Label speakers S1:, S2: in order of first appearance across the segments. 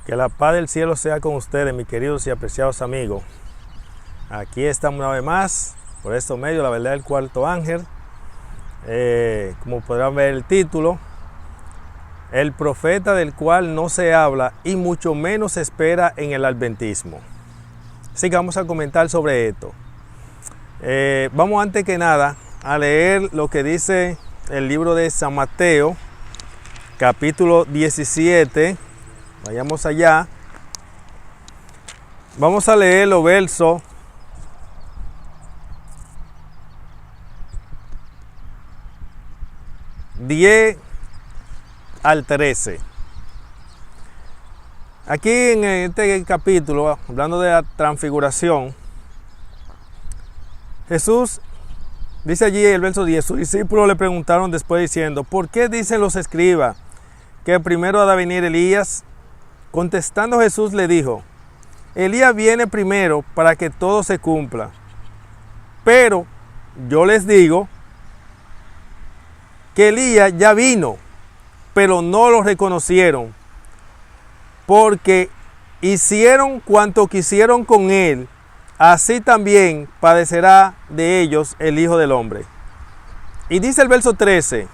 S1: Que la paz del cielo sea con ustedes, mis queridos y apreciados amigos. Aquí estamos una vez más, por estos medios, la verdad del cuarto ángel. Como podrán ver el título, el profeta del cual no se habla y mucho menos se espera en el adventismo. Así que vamos a comentar sobre esto. Vamos antes que nada a leer lo que dice el libro de San Mateo, capítulo 17. Vayamos allá. Vamos a leer los versos 10 al 13. Aquí en este capítulo, hablando de la transfiguración, Jesús dice allí en el verso 10, sus discípulos le preguntaron después diciendo, ¿por qué dicen los escribas que primero ha de venir Elías? Contestando Jesús le dijo, Elías viene primero para que todo se cumpla. Pero yo les digo que Elías ya vino, pero no lo reconocieron, porque hicieron cuanto quisieron con él, así también padecerá de ellos el Hijo del Hombre. Y dice el verso 13,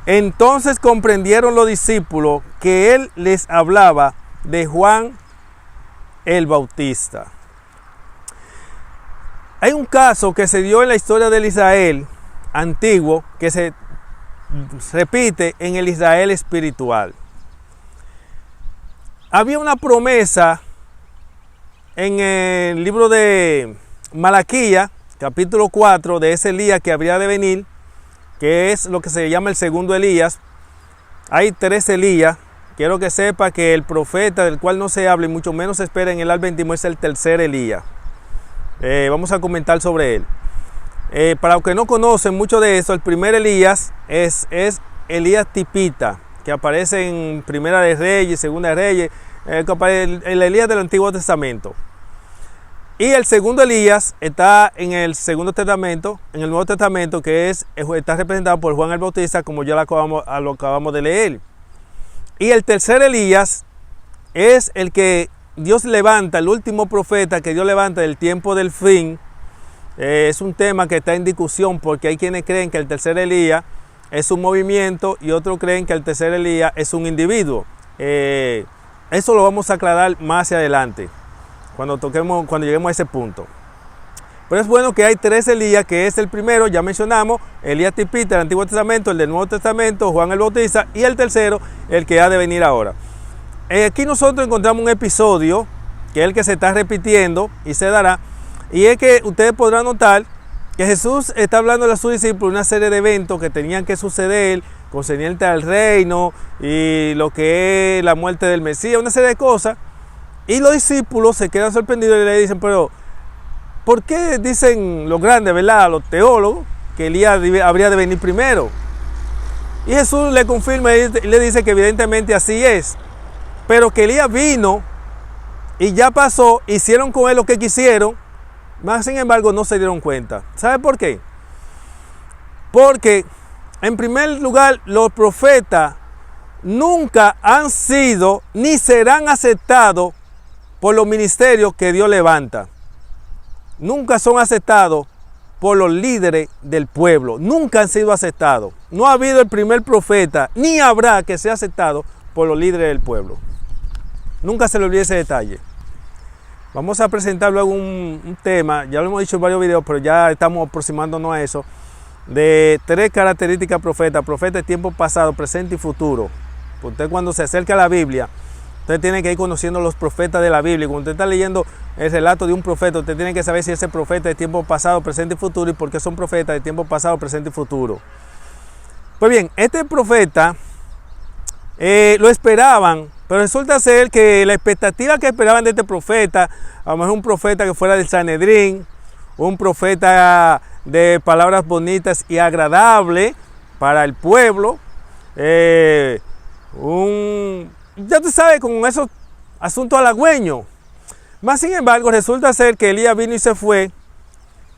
S1: entonces comprendieron los discípulos que él les hablaba de Juan el Bautista. Hay un caso que se dio en la historia del Israel antiguo que se repite en el Israel espiritual. Había una promesa en el libro de Malaquías, capítulo 4, de ese Elías que habría de venir, que es lo que se llama el segundo Elías. Hay 3 Elías. Quiero que sepa que el profeta del cual no se habla y mucho menos se espera en el adventismo es el tercer Elías. Vamos a comentar sobre él. Para los que no conocen mucho de eso, el primer Elías es Elías tipita, que aparece en Primera de Reyes, Segunda de Reyes, el Elías del Antiguo Testamento. Y el segundo Elías está en el Segundo Testamento, en el Nuevo Testamento, que está representado por Juan el Bautista, como ya lo acabamos de leer. Y el tercer Elías es el que Dios levanta, el último profeta que Dios levanta del tiempo del fin. Es un tema que está en discusión porque hay quienes creen que el tercer Elías es un movimiento y otros creen que el tercer Elías es un individuo. Eso lo vamos a aclarar más hacia adelante, cuando lleguemos a ese punto. Pero es bueno que hay 3 Elías, que es el primero, ya mencionamos, Elías tipita del Antiguo Testamento, el del Nuevo Testamento, Juan el Bautista, y el tercero, el que ha de venir ahora. Aquí nosotros encontramos un episodio, que es el que se está repitiendo y se dará, y es que ustedes podrán notar que Jesús está hablando a sus discípulos de una serie de eventos que tenían que suceder concerniente al reino y lo que es la muerte del Mesías, una serie de cosas. Y los discípulos se quedan sorprendidos y le dicen, pero ¿por qué dicen los grandes, verdad, los teólogos, que Elías habría de venir primero? Y Jesús le confirma y le dice que evidentemente así es, pero que Elías vino y ya pasó, hicieron con él lo que quisieron, mas sin embargo no se dieron cuenta. ¿Sabe por qué? Porque en primer lugar los profetas nunca han sido ni serán aceptados por los ministerios que Dios levanta. Nunca son aceptados por los líderes del pueblo. Nunca han sido aceptados. No ha habido el primer profeta, ni habrá que sea aceptado por los líderes del pueblo. Nunca se le olvide ese detalle. Vamos a presentar luego un tema, ya lo hemos dicho en varios videos, pero ya estamos aproximándonos a eso, de 3 características profeta de tiempo pasado, presente y futuro. Usted cuando se acerca a la Biblia, usted tiene que ir conociendo los profetas de la Biblia. Cuando usted está leyendo el relato de un profeta, usted tiene que saber si ese profeta es de tiempo pasado, presente y futuro, y por qué son profetas de tiempo pasado, presente y futuro. Pues bien, este profeta lo esperaban, pero resulta ser que la expectativa que esperaban de este profeta, a lo mejor un profeta que fuera del Sanedrín, un profeta de palabras bonitas y agradables para el pueblo, ya tú sabes, con esos asuntos halagüeños. Más sin embargo, resulta ser que Elías vino y se fue,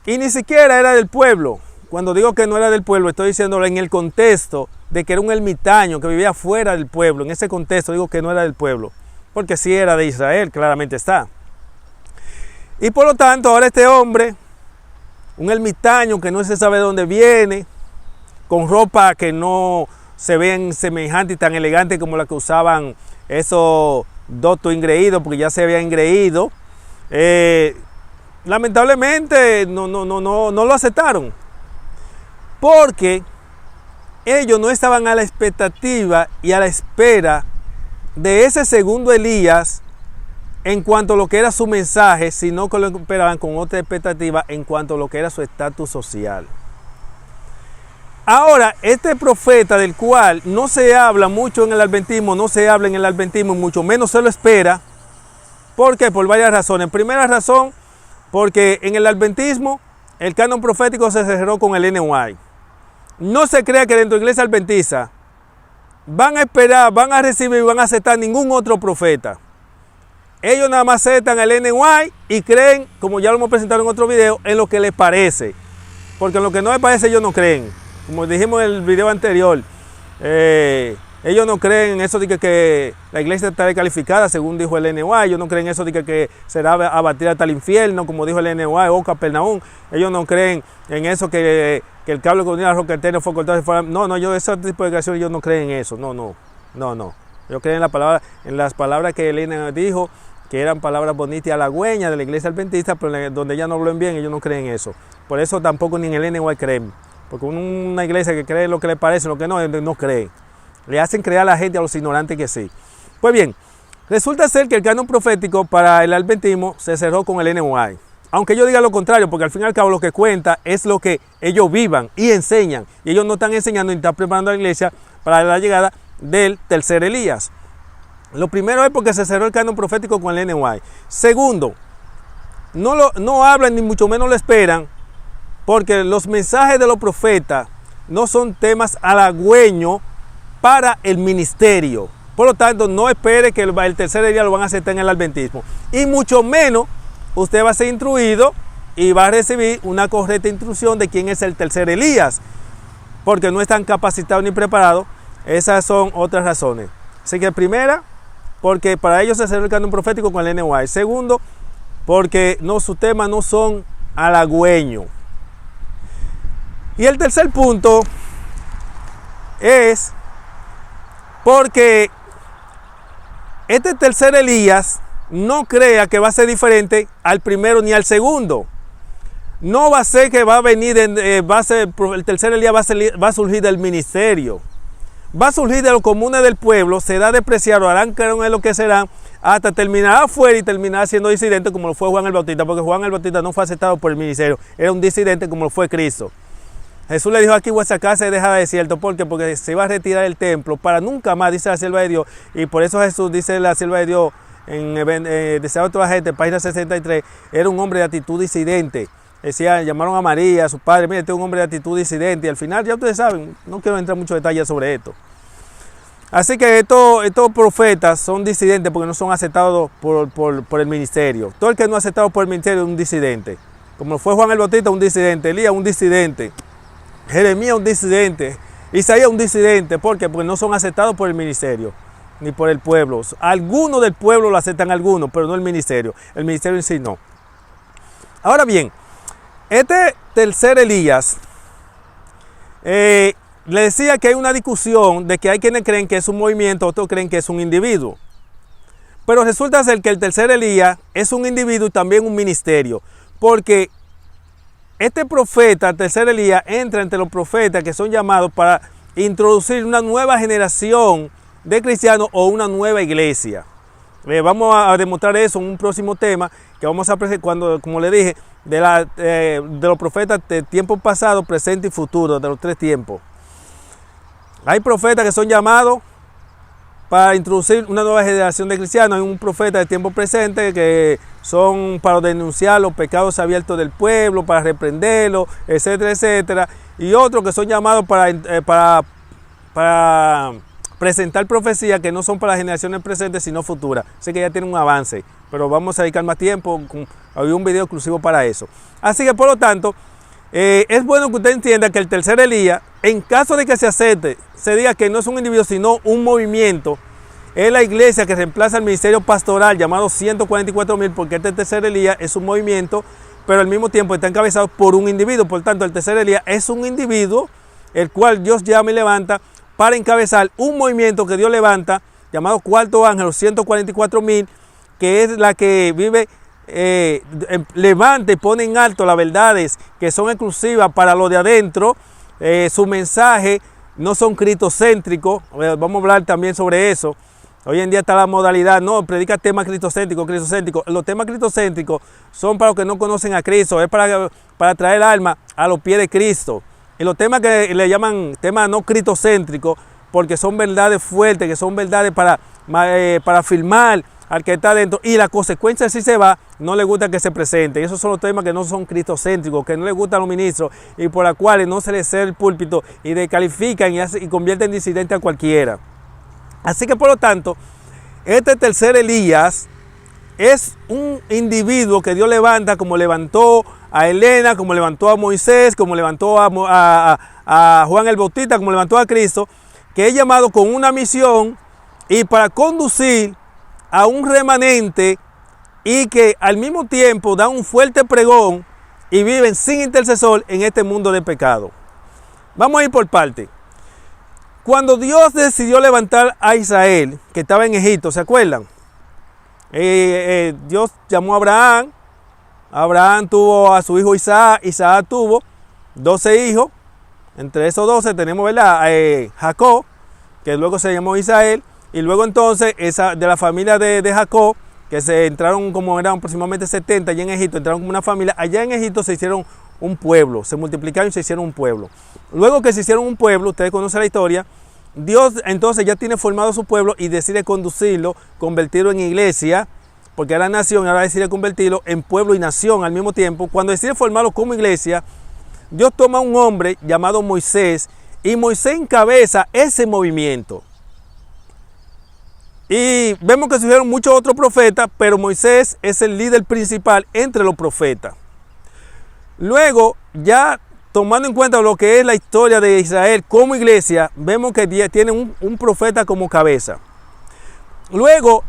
S1: y ni siquiera era del pueblo. Cuando digo que no era del pueblo, estoy diciéndolo en el contexto de que era un ermitaño que vivía fuera del pueblo. En ese contexto digo que no era del pueblo. porque sí era de Israel, claramente está. Y por lo tanto, ahora este hombre, un ermitaño que no se sabe de dónde viene, con ropa que no se ven semejante y tan elegante como la que usaban esos doctos ingreídos, porque ya se había ingreído, lamentablemente no lo aceptaron, porque ellos no estaban a la expectativa y a la espera de ese segundo Elías en cuanto a lo que era su mensaje, sino que lo esperaban con otra expectativa en cuanto a lo que era su estatus social. Ahora, este profeta del cual no se habla mucho en el adventismo, no se habla en el adventismo, mucho menos se lo espera. ¿Por qué? Por varias razones. Primera razón, porque en el adventismo el canon profético se cerró con el Ellen White. No se crea que dentro de la iglesia adventista van a esperar, van a recibir y van a aceptar ningún otro profeta. Ellos nada más aceptan el Ellen White y creen, como ya lo hemos presentado en otro video, en lo que les parece. Porque en lo que no les parece ellos no creen. Como dijimos en el video anterior, ellos no creen en eso de que la iglesia está descalificada, según dijo el Ellen White. Ellos no creen en eso de que será abatida hasta el infierno, como dijo el Ellen White, o Capernaum. Ellos no creen en eso que el cable que unía a la roca eterna fue cortado. No, yo ese tipo de creación, ellos no creen en eso. No. Ellos creen en las palabras que el Ellen dijo, que eran palabras bonitas y halagüeñas de la iglesia adventista, pero donde ella no hablan bien, ellos no creen en eso. Por eso tampoco ni en el Ellen White creen. Porque una iglesia que cree lo que le parece, lo que no cree. Le hacen creer a la gente, a los ignorantes, que sí. Pues bien, resulta ser que el canon profético para el adventismo se cerró con el Ellen White. Aunque yo diga lo contrario, porque al fin y al cabo lo que cuenta es lo que ellos vivan y enseñan. Y ellos no están enseñando ni están preparando a la iglesia para la llegada del tercer Elías. Lo primero es porque se cerró el canon profético con el Ellen White. Segundo, no hablan ni mucho menos lo esperan, porque los mensajes de los profetas no son temas halagüeños para el ministerio. Por lo tanto, no espere que el tercer Elías lo van a aceptar en el adventismo. Y mucho menos usted va a ser instruido y va a recibir una correcta instrucción de quién es el tercer Elías, porque no están capacitados ni preparados. Esas son otras razones. Así que primera, porque para ellos se cerró el canon profético con el Ellen White. Segundo, porque sus temas no son halagüeños. Y el tercer punto es porque este tercer Elías no crea que va a ser diferente al primero ni al segundo. No va a ser que va a venir, el tercer Elías va a surgir del ministerio. Va a surgir de los comunes del pueblo, será despreciado, harán creer en lo que serán, hasta terminará afuera y terminará siendo disidente como lo fue Juan el Bautista, porque Juan el Bautista no fue aceptado por el ministerio, era un disidente como lo fue Cristo. Jesús le dijo: aquí vuestra casa es dejada desierta. ¿Por qué? Porque se iba a retirar del templo para nunca más, dice la sierva de Dios. Y por eso Jesús, dice la sierva de Dios, en Deseado de toda gente, página 63, era un hombre de actitud disidente. Decía, llamaron a María, a su padre: mire, este es un hombre de actitud disidente. Y al final, ya ustedes saben, no quiero entrar en muchos detalles sobre esto. Así que estos profetas son disidentes porque no son aceptados por el ministerio. Todo el que no es aceptado por el ministerio es un disidente. Como fue Juan el Bautista, un disidente. Elías, un disidente. Jeremías, un disidente. Isaías, un disidente. ¿Por qué? Porque no son aceptados por el ministerio ni por el pueblo. Algunos del pueblo lo aceptan, algunos, pero no el ministerio. El ministerio en sí no. Ahora bien, este tercer Elías, le decía que hay una discusión de que hay quienes creen que es un movimiento, otros creen que es un individuo. Pero resulta ser que el tercer Elías es un individuo y también un ministerio. Porque este profeta, el tercer Elías, entra entre los profetas que son llamados para introducir una nueva generación de cristianos o una nueva iglesia. Vamos a demostrar eso en un próximo tema que vamos a presentar, cuando, como le dije, de los profetas de tiempo pasado, presente y futuro, de los tres tiempos. Hay profetas que son llamados para introducir una nueva generación de cristianos. Hay un profeta de tiempo presente que son para denunciar los pecados abiertos del pueblo, para reprenderlo, etcétera, etcétera. Y otros que son llamados para presentar profecías que no son para las generaciones presentes, sino futuras. Sé que ya tiene un avance, pero vamos a dedicar más tiempo. Había un video exclusivo para eso. Así que, por lo tanto, es bueno que usted entienda que el tercer Elías, en caso de que se acepte, se diga que no es un individuo, sino un movimiento, es la iglesia que reemplaza el ministerio pastoral llamado 144,000, porque este tercer Elías es un movimiento, pero al mismo tiempo está encabezado por un individuo. Por tanto, el tercer Elías es un individuo, el cual Dios llama y levanta para encabezar un movimiento que Dios levanta, llamado cuarto ángel, los 144,000, que es la que vive, levanta y pone en alto las verdades que son exclusivas para lo de adentro. Su mensaje no son cristocéntricos. Vamos a hablar también sobre eso. Hoy en día está la modalidad, no, predica temas cristocéntricos. Los temas cristocéntricos son para los que no conocen a Cristo, es para traer el alma a los pies de Cristo. Y los temas que le llaman temas no cristocéntricos, porque son verdades fuertes, que son verdades para afirmar al que está adentro, y la consecuencia si se va, no le gusta que se presente. Y esos son los temas que no son cristocéntricos, que no le gustan a los ministros y por los cuales no se les cede el púlpito y descalifican y convierten en disidente a cualquiera. Así que por lo tanto, este tercer Elías es un individuo que Dios levanta, como levantó a Elena, como levantó a Moisés, como levantó a Juan el Bautista, como levantó a Cristo, que es llamado con una misión y para conducir a un remanente, y que al mismo tiempo dan un fuerte pregón y viven sin intercesor en este mundo de pecado. Vamos a ir por parte. Cuando Dios decidió levantar a Israel, que estaba en Egipto, ¿se acuerdan? Dios llamó a Abraham. Abraham tuvo a su hijo Isaac. Isaac tuvo 12 hijos. Entre esos 12 tenemos, ¿verdad?, Jacob, que luego se llamó Israel. Y luego entonces, de la familia de Jacob, que se entraron, como eran aproximadamente 70 allá en Egipto, entraron como una familia. Allá en Egipto se hicieron un pueblo, se multiplicaron y se hicieron un pueblo. Luego que se hicieron un pueblo, ustedes conocen la historia, Dios entonces ya tiene formado su pueblo y decide conducirlo, convertirlo en iglesia, porque era nación, y ahora decide convertirlo en pueblo y nación al mismo tiempo. Cuando decide formarlo como iglesia, Dios toma a un hombre llamado Moisés, y Moisés encabeza ese movimiento. Y vemos que surgieron muchos otros profetas, pero Moisés es el líder principal entre los profetas. Luego, ya tomando en cuenta lo que es la historia de Israel como iglesia, vemos que tiene un profeta como cabeza. Luego,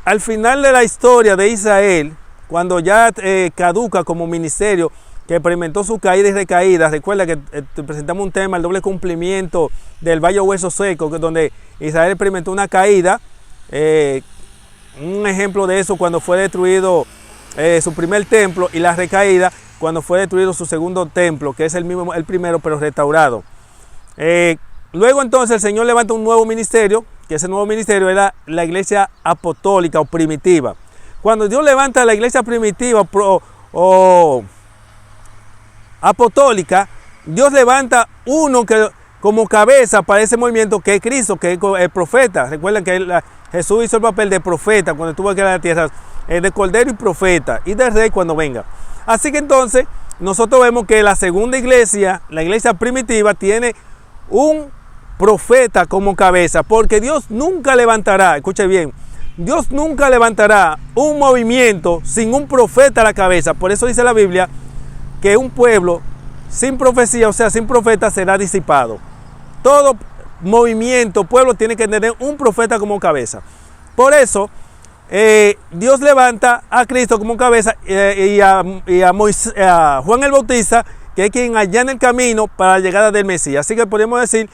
S1: al final de la historia de Israel, cuando ya caduca como ministerio, que experimentó su caída y recaída. Recuerda que presentamos un tema, el doble cumplimiento del Valle Hueso Seco, donde Israel experimentó una caída. Un ejemplo de eso cuando fue destruido su primer templo, y la recaída cuando fue destruido su segundo templo, que es el primero pero restaurado. Luego entonces el Señor levanta un nuevo ministerio, que ese nuevo ministerio era la iglesia apostólica o primitiva. Cuando Dios levanta la iglesia primitiva o apostólica, Dios levanta uno que como cabeza para ese movimiento, que es Cristo, que es el profeta. Recuerden que Jesús hizo el papel de profeta cuando estuvo aquí en la tierra, de cordero y profeta, y de rey cuando venga. Así que entonces nosotros vemos que la segunda iglesia, la iglesia primitiva, tiene un profeta como cabeza, porque Dios nunca levantará, escuche bien, Dios nunca levantará un movimiento sin un profeta a la cabeza. Por eso dice la Biblia que un pueblo sin profecía, o sea, sin profeta, será disipado. Todo movimiento, pueblo, tiene que tener un profeta como cabeza. Por eso, Dios levanta a Cristo como cabeza y a Juan el Bautista, que es quien allana el camino para la llegada del Mesías. Así que podemos decir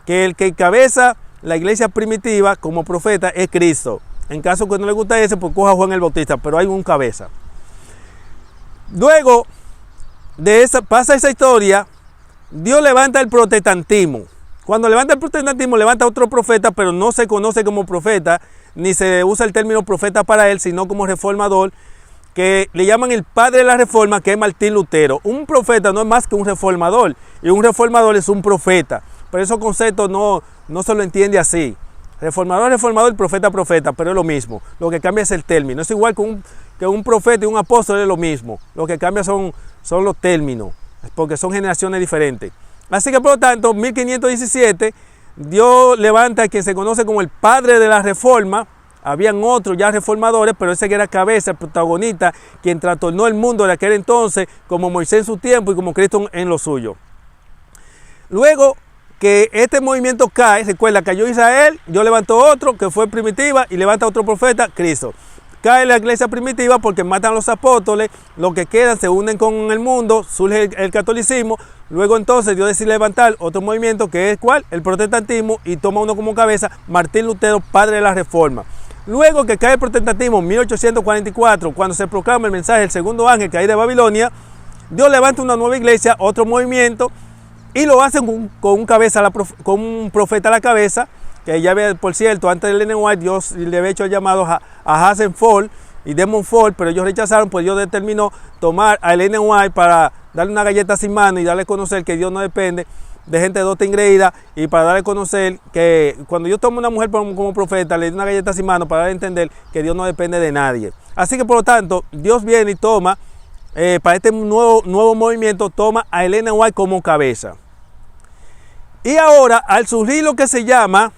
S1: que el que encabeza la iglesia primitiva como profeta es Cristo. En caso que no le gusta ese, pues coja a Juan el Bautista, pero hay un cabeza. Luego pasa esa historia, Dios levanta el protestantismo. Cuando levanta el protestantismo, levanta otro profeta, pero no se conoce como profeta, ni se usa el término profeta para él, sino como reformador, que le llaman el padre de la reforma, que es Martín Lutero. Un profeta no es más que un reformador, y un reformador es un profeta. Pero esos conceptos no se lo entiende así. Reformador, profeta, pero es lo mismo. Lo que cambia es el término. Es igual que un profeta y un apóstol, es lo mismo. Lo que cambia son los términos, porque son generaciones diferentes. Así que por lo tanto, en 1517, Dios levanta a quien se conoce como el padre de la reforma. Habían otros ya reformadores, pero ese que era cabeza, el protagonista, quien trastornó el mundo de aquel entonces, como Moisés en su tiempo y como Cristo en lo suyo. Luego que este movimiento cae. Recuerda, cayó Israel, Dios levantó otro que fue Primitiva y levanta otro profeta, Cristo. Cae la iglesia primitiva porque matan a los apóstoles, los que quedan se unen con el mundo, surge el catolicismo, luego entonces Dios decide levantar otro movimiento que es ¿cuál? El protestantismo, y toma uno como cabeza Martín Lutero, padre de la Reforma. Luego que cae el protestantismo en 1844, cuando se proclama el mensaje del segundo ángel que hay de Babilonia, Dios levanta una nueva iglesia, otro movimiento, y lo hacen con un profeta a la cabeza, que ya había, por cierto, antes de Ellen White, Dios le había hecho el llamado a Hazen Ford y Desmond Ford, pero ellos rechazaron, pues Dios determinó tomar a Ellen White para darle una galleta sin mano y darle a conocer que Dios no depende de gente dota ingreída, y para darle a conocer que cuando yo tomo una mujer como profeta, le doy una galleta sin mano para darle a entender que Dios no depende de nadie. Así que por lo tanto, Dios viene y toma, para este nuevo movimiento, toma a Ellen White como cabeza. Y ahora, al surgir lo que se llama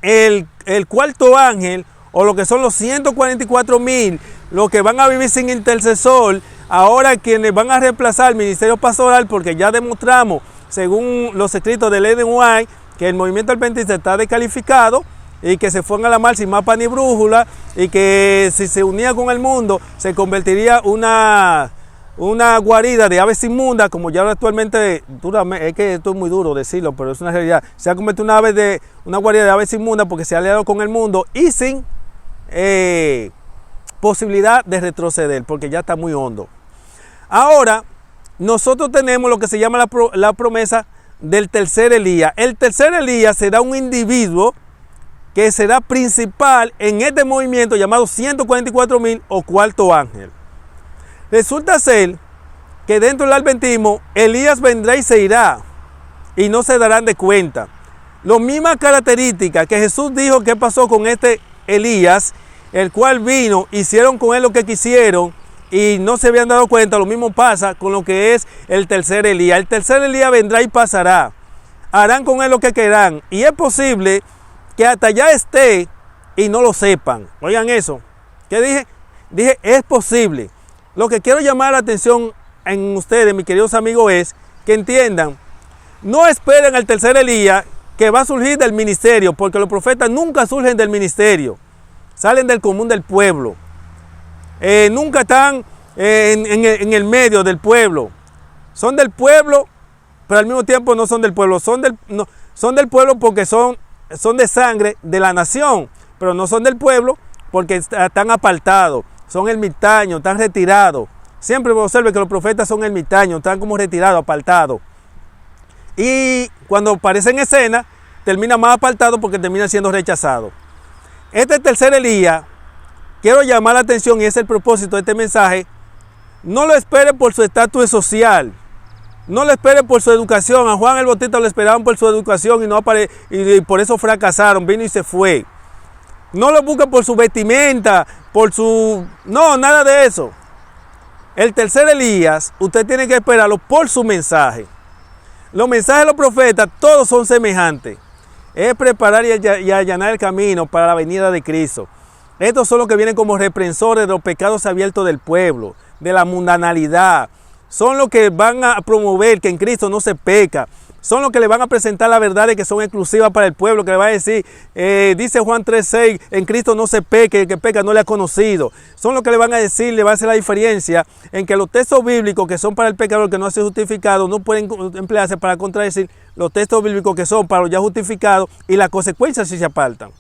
S1: el cuarto ángel, o lo que son los 144,000, los que van a vivir sin intercesor, ahora quienes van a reemplazar el ministerio pastoral, porque ya demostramos, según los escritos de Ellen White, que el movimiento adventista está descalificado y que se fueron a la mar sin mapa ni brújula, y que si se unía con el mundo se convertiría una guarida de aves inmundas, como ya actualmente, es que esto es muy duro decirlo, pero es una realidad. Se ha convertido una guarida de aves inmundas porque se ha aliado con el mundo y sin posibilidad de retroceder, porque ya está muy hondo. Ahora, nosotros tenemos lo que se llama la promesa del tercer Elías. El tercer Elías será un individuo que será principal en este movimiento llamado 144,000 o cuarto ángel. Resulta ser que dentro del adventismo, Elías vendrá y se irá, y no se darán de cuenta. Las mismas características que Jesús dijo que pasó con este Elías, el cual vino, hicieron con él lo que quisieron y no se habían dado cuenta, lo mismo pasa con lo que es el tercer Elías. El tercer Elías vendrá y pasará, harán con él lo que quieran, y es posible que hasta allá esté y no lo sepan. Oigan eso, ¿qué dije? Dije, es posible. Lo que quiero llamar la atención en ustedes, mis queridos amigos, es que entiendan, no esperen al tercer Elías que va a surgir del ministerio, porque los profetas nunca surgen del ministerio, salen del común del pueblo, nunca están en el medio del pueblo, son del pueblo, pero al mismo tiempo no son del pueblo, son del pueblo porque son de sangre de la nación, pero no son del pueblo porque están apartados. Son ermitaños, están retirados. Siempre observe que los profetas son ermitaños, están como retirados, apartados. Y cuando aparecen en escena, termina más apartado porque termina siendo rechazado. Este tercer Elías, quiero llamar la atención, y es el propósito de este mensaje. No lo espere por su estatus social, no lo espere por su educación. A Juan el Bautista lo esperaban por su educación y por eso fracasaron, vino y se fue. No lo busca por su vestimenta, no, nada de eso. El tercer Elías, usted tiene que esperarlo por su mensaje. Los mensajes de los profetas, todos son semejantes. Es preparar y allanar el camino para la venida de Cristo. Estos son los que vienen como reprensores de los pecados abiertos del pueblo, de la mundanalidad. Son los que van a promover que en Cristo no se peca. Son los que le van a presentar las verdades que son exclusivas para el pueblo, que le va a decir, dice Juan 3:6, en Cristo no se peque, el que peca no le ha conocido. Son los que le van a decir, le va a hacer la diferencia en que los textos bíblicos que son para el pecador que no ha sido justificado no pueden emplearse para contradecir los textos bíblicos que son para los ya justificados, y las consecuencias si se apartan.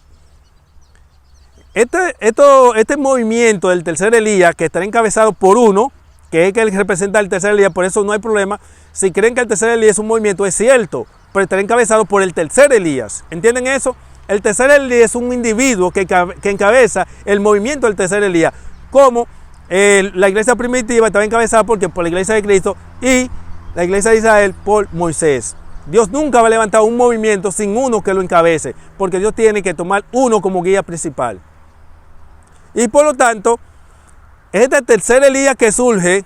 S1: Este movimiento del tercer Elías, que estará encabezado por uno, que es el que representa el tercer Elías, por eso no hay problema. Si creen que el tercer Elías es un movimiento, es cierto, pero estará encabezado por el tercer Elías. ¿Entienden eso? El tercer Elías es un individuo que encabeza el movimiento del tercer Elías, como la iglesia primitiva estaba encabezada por la iglesia de Cristo, y la iglesia de Israel por Moisés. Dios nunca va a levantar un movimiento sin uno que lo encabece, porque Dios tiene que tomar uno como guía principal. Y por lo tanto, este tercer Elías que surge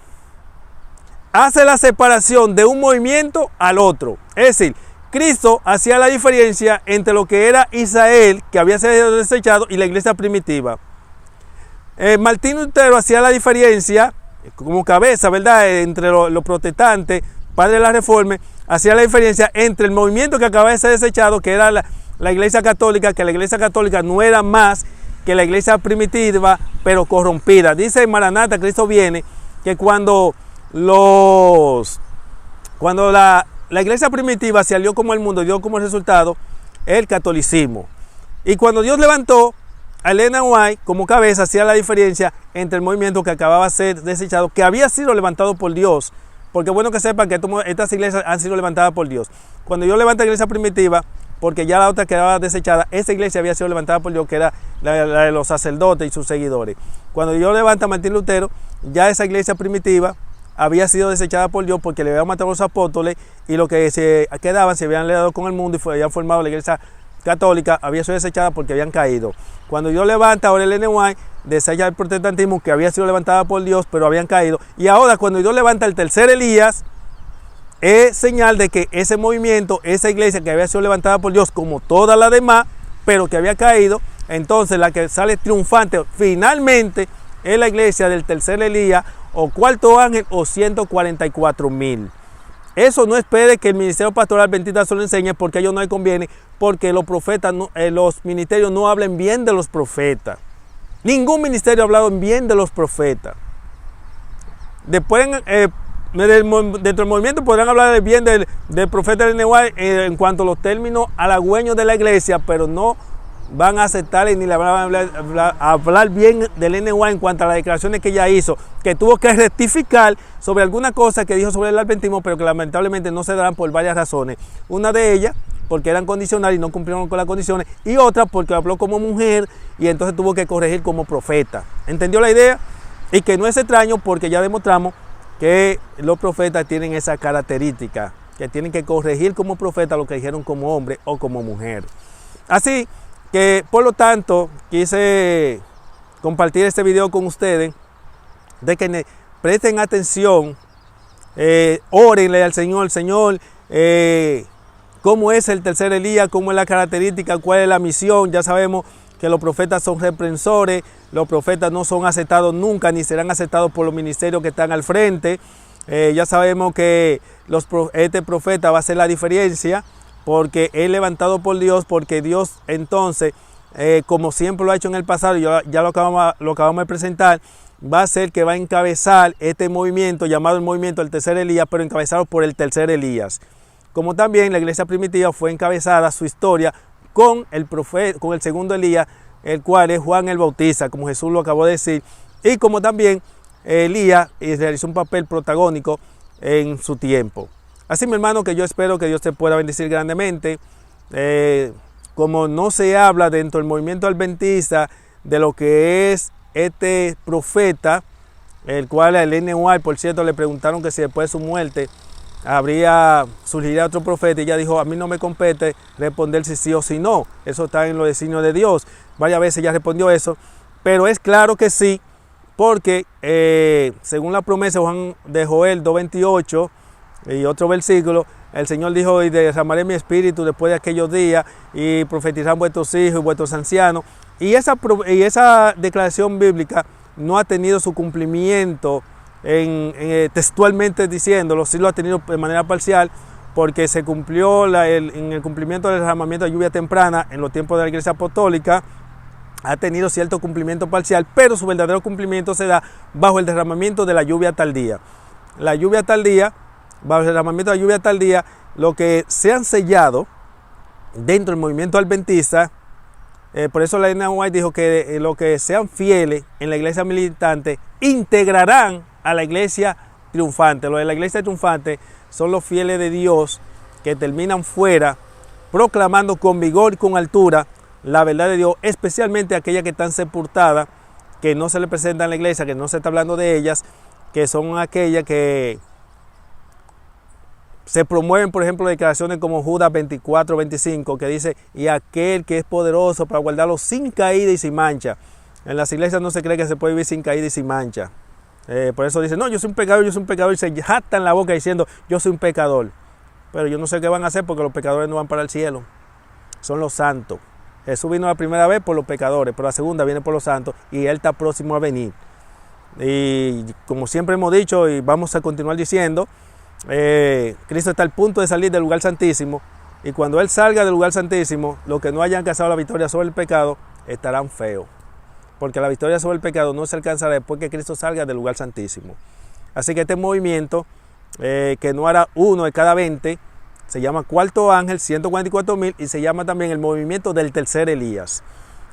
S1: hace la separación de un movimiento al otro. Es decir, Cristo hacía la diferencia entre lo que era Israel, que había sido desechado, y la iglesia primitiva. Martín Lutero hacía la diferencia como cabeza, ¿verdad?, entre los protestantes, padre de la Reforma, hacía la diferencia entre el movimiento que acababa de ser desechado, que era la Iglesia Católica, que la Iglesia Católica no era más que la iglesia primitiva, pero corrompida. Dice Maranata, Cristo viene, que cuando la iglesia primitiva se alió como el mundo, dio como resultado el catolicismo. Y cuando Dios levantó a Ellen White como cabeza, hacía la diferencia entre el movimiento que acababa de ser desechado, que había sido levantado por Dios, porque es bueno que sepan que estas iglesias han sido levantadas por Dios. Cuando Dios levanta la iglesia primitiva, porque ya la otra quedaba desechada, esa iglesia había sido levantada por Dios, que era la de los sacerdotes y sus seguidores. Cuando Dios levanta a Martín Lutero, ya esa iglesia primitiva había sido desechada por Dios, porque le habían matado a los apóstoles, y lo que se quedaban se habían leado con el mundo y habían formado la iglesia católica, había sido desechada porque habían caído. Cuando Dios levanta ahora el Ellen White, desecha el protestantismo, que había sido levantada por Dios, pero habían caído. Y ahora cuando Dios levanta el tercer Elías, es señal de que ese movimiento, esa iglesia que había sido levantada por Dios, como todas las demás, pero que había caído, entonces la que sale triunfante finalmente es la iglesia del tercer Elías, o cuarto ángel, o 144,000. Eso no espere que el ministerio pastoral adventista se lo enseñe, porque a ellos no les conviene, porque los profetas, los ministerios no hablen bien de los profetas. Ningún ministerio ha hablado bien de los profetas. Después, dentro del movimiento podrán hablar bien del profeta Ellen White en cuanto a los términos halagüeños de la iglesia, pero no van a aceptarle ni le van a hablar bien del Ellen White en cuanto a las declaraciones que ella hizo, que tuvo que rectificar sobre alguna cosa que dijo sobre el adventismo, pero que lamentablemente no se darán por varias razones. Una de ellas, porque eran condicionales y no cumplieron con las condiciones, y otra porque habló como mujer y entonces tuvo que corregir como profeta. ¿Entendió la idea? Y que no es extraño, porque ya demostramos que los profetas tienen esa característica, que tienen que corregir como profeta lo que dijeron como hombre o como mujer. Así que, por lo tanto, quise compartir este video con ustedes, de que presten atención, órenle al Señor, cómo es el tercer Elías, cómo es la característica, cuál es la misión. Ya sabemos que los profetas son reprensores, los profetas no son aceptados nunca, ni serán aceptados por los ministerios que están al frente. Ya sabemos que este profeta va a hacer la diferencia, porque es levantado por Dios, porque Dios entonces, como siempre lo ha hecho en el pasado, ya lo acabamos de presentar, va a ser que va a encabezar este movimiento llamado el movimiento del tercer Elías, pero encabezado por el tercer Elías. Como también la iglesia primitiva fue encabezada su historia con el segundo Elías, el cual es Juan el Bautista, como Jesús lo acabó de decir, y como también Elías realizó un papel protagónico en su tiempo. Así, mi hermano, que yo espero que Dios te pueda bendecir grandemente. Como no se habla dentro del movimiento adventista de lo que es este profeta, el cual a Ellen White, por cierto, le preguntaron que si después de su muerte surgiría otro profeta, y ella dijo: a mí no me compete responder si sí o si no, eso está en los designios de Dios. Varias veces ella respondió eso, pero es claro que sí, porque según la promesa de Joel 2:28 y otro versículo, el Señor dijo: y derramaré mi espíritu después de aquellos días, y profetizarán vuestros hijos y vuestros ancianos. Y esa declaración bíblica no ha tenido su cumplimiento textualmente diciéndolo, sí lo ha tenido de manera parcial, porque se cumplió en el cumplimiento del derramamiento de lluvia temprana en los tiempos de la Iglesia Apostólica. Ha tenido cierto cumplimiento parcial, pero su verdadero cumplimiento se da bajo el derramamiento de la lluvia tardía. La lluvia tardía, bajo el derramamiento de la lluvia tardía, lo que se han sellado dentro del movimiento adventista. Por eso la Ellen White dijo que los que sean fieles en la iglesia militante integrarán a la iglesia triunfante. Los de la iglesia triunfante son los fieles de Dios, que terminan fuera proclamando con vigor y con altura la verdad de Dios, especialmente aquellas que están sepultadas, que no se le presentan en la iglesia, que no se está hablando de ellas, que son aquellas que se promueven, por ejemplo, declaraciones como Judas 24:25, que dice: y aquel que es poderoso para guardarlo sin caída y sin mancha. En las iglesias no se cree que se puede vivir sin caída y sin mancha. Por eso dicen: no, yo soy un pecador, y se jactan la boca diciendo: yo soy un pecador. Pero yo no sé qué van a hacer, porque los pecadores no van para el cielo, son los santos. Jesús vino la primera vez por los pecadores, pero la segunda viene por los santos, y Él está próximo a venir. Y como siempre hemos dicho, y vamos a continuar diciendo, Cristo está al punto de salir del lugar santísimo, y cuando Él salga del lugar santísimo, los que no hayan alcanzado la victoria sobre el pecado estarán feos, porque la victoria sobre el pecado no se alcanzará después que Cristo salga del lugar santísimo. Así que este movimiento, que no hará uno de cada 20, se llama cuarto ángel, 144,000, y se llama también el movimiento del tercer Elías.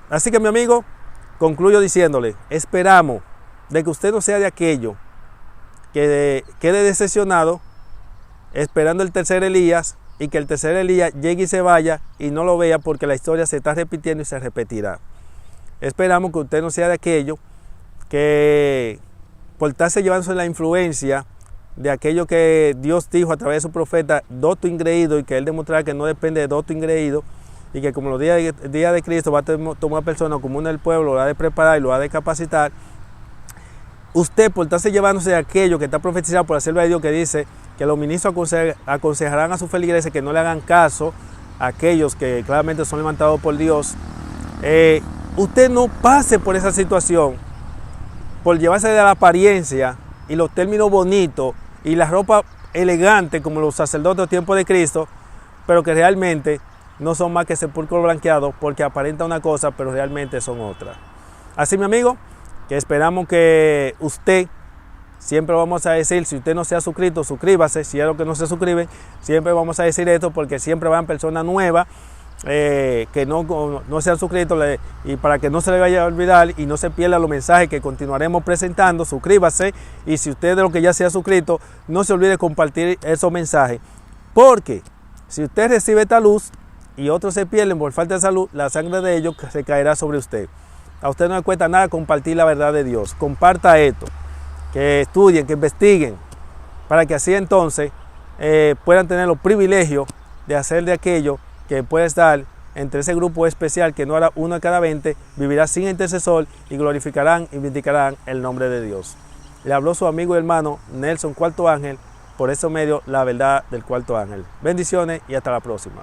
S1: Así que, mi amigo, concluyo diciéndole, esperamos de que usted no sea de aquello que quede decepcionado esperando el tercer Elías, y que el tercer Elías llegue y se vaya y no lo vea, porque la historia se está repitiendo y se repetirá. Esperamos que usted no sea de aquello que por estarse llevándose la influencia de aquello que Dios dijo a través de su profeta, docto ingreído, y que Él demostrará que no depende de docto ingreído, y que como los días de Cristo va a tomar personas comunes del pueblo, lo ha de preparar y lo ha de capacitar. Usted, por estarse llevándose de aquello que está profetizado por la sierva de Dios, que dice que los ministros aconsejarán a sus feligreses que no le hagan caso a aquellos que claramente son levantados por Dios, usted no pase por esa situación, por llevarse de la apariencia y los términos bonitos y la ropa elegante como los sacerdotes del tiempo de Cristo, pero que realmente no son más que sepulcros blanqueados, porque aparenta una cosa, pero realmente son otra. Así, mi amigo, que esperamos que usted, siempre vamos a decir, si usted no se ha suscrito, suscríbase. Si es lo que no se suscriben, siempre vamos a decir esto, porque siempre van personas nuevas que no se han suscrito, y para que no se le vaya a olvidar y no se pierda los mensajes que continuaremos presentando, suscríbase. Y si usted de lo que ya se ha suscrito, no se olvide compartir esos mensajes, porque si usted recibe esta luz y otros se pierden por falta de salud, la sangre de ellos se caerá sobre usted. A usted no le cuesta nada compartir la verdad de Dios. Comparta esto, que estudien, que investiguen, para que así entonces puedan tener los privilegios de hacer de aquello que puede estar entre ese grupo especial, que no hará uno de cada 20, vivirá sin intercesor, y glorificarán y vindicarán el nombre de Dios. Le habló su amigo y hermano Nelson Cuarto Ángel, por ese medio, la verdad del Cuarto Ángel. Bendiciones y hasta la próxima.